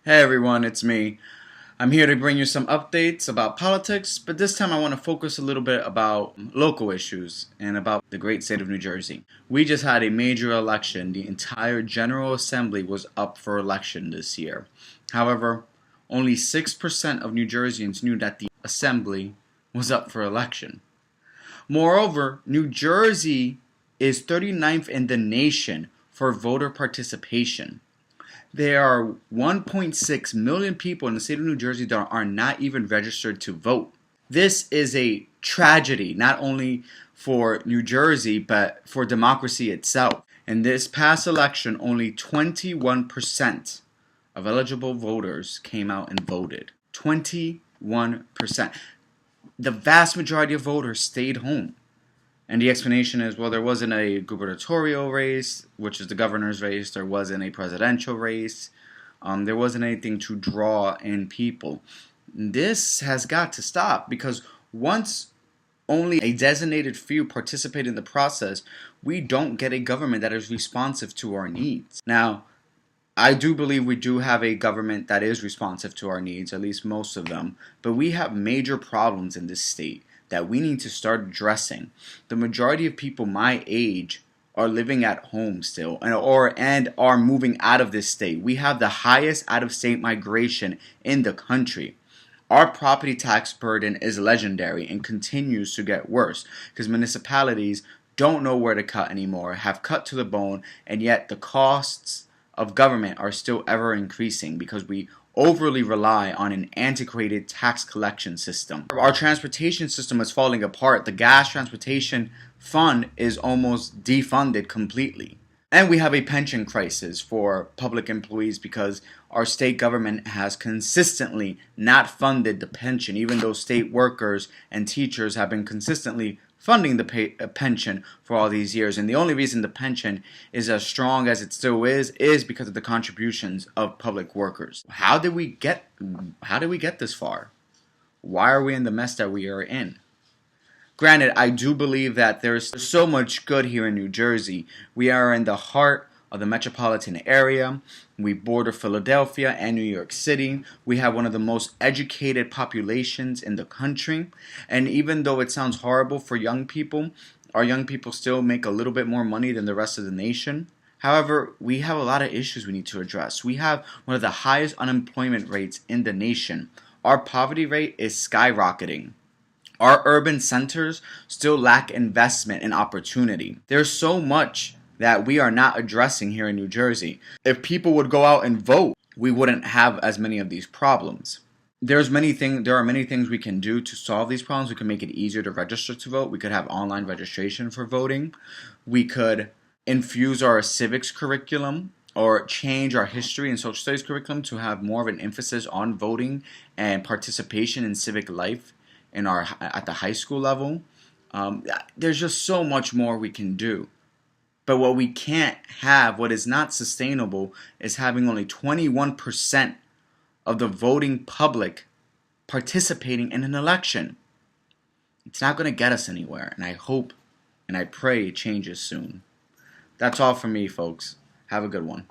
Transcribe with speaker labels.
Speaker 1: Hey everyone, it's me. I'm here to bring you some updates about politics, but this time I want to focus a little bit about local issues and about the great state of New Jersey. We just had a major election. The entire General Assembly was up for election this year. However, only 6% of New Jerseyans knew that the Assembly was up for election. Moreover, New Jersey is 39th in the nation for voter participation. There are 1.6 million people in the state of New Jersey that are not even registered to vote. This is a tragedy, not only for New Jersey, but for democracy itself. In this past election, only 21% of eligible voters came out and voted. 21%. The vast majority of voters stayed home. And the explanation is, well, there wasn't a gubernatorial race, which is the governor's race. There wasn't a presidential race. There wasn't anything to draw in people. This has got to stop because once only a designated few participate in the process, we don't get a government that is responsive to our needs. Now, I do believe we do have a government that is responsive to our needs, at least most of them, but we have major problems in this state that we need to start addressing. The majority of people my age are living at home still and are moving out of this state. We have the highest out-of-state migration in the country. Our property tax burden is legendary and continues to get worse because municipalities don't know where to cut anymore, have cut to the bone, and yet the costs of government are still ever increasing because we overly rely on an antiquated tax collection system. Our transportation system is falling apart. The gas transportation fund is almost defunded completely. And we have a pension crisis for public employees because our state government has consistently not funded the pension, even though state workers and teachers have been consistently funding the pension for all these years. And the only reason the pension is as strong as it still is because of the contributions of public workers. How did we get this far? Why are we in the mess that we are in? Granted, I do believe that there's so much good here in New Jersey. We are in the heart of the metropolitan area. We border Philadelphia and New York City. We have one of the most educated populations in the country. And even though it sounds horrible for young people, our young people still make a little bit more money than the rest of the nation. However, we have a lot of issues we need to address. We have one of the highest unemployment rates in the nation. Our poverty rate is skyrocketing. Our urban centers still lack investment and opportunity. There's so much that we are not addressing here in New Jersey. If people would go out and vote, we wouldn't have as many of these problems. There are many things we can do to solve these problems. We can make it easier to register to vote. We could have online registration for voting. We could infuse our civics curriculum or change our history and social studies curriculum to have more of an emphasis on voting and participation in civic life at the high school level. There's just so much more we can do. But what we can't have, what is not sustainable, is having only 21% of the voting public participating in an election. It's not going to get us anywhere, and I hope and I pray it changes soon. That's all from me, folks. Have a good one.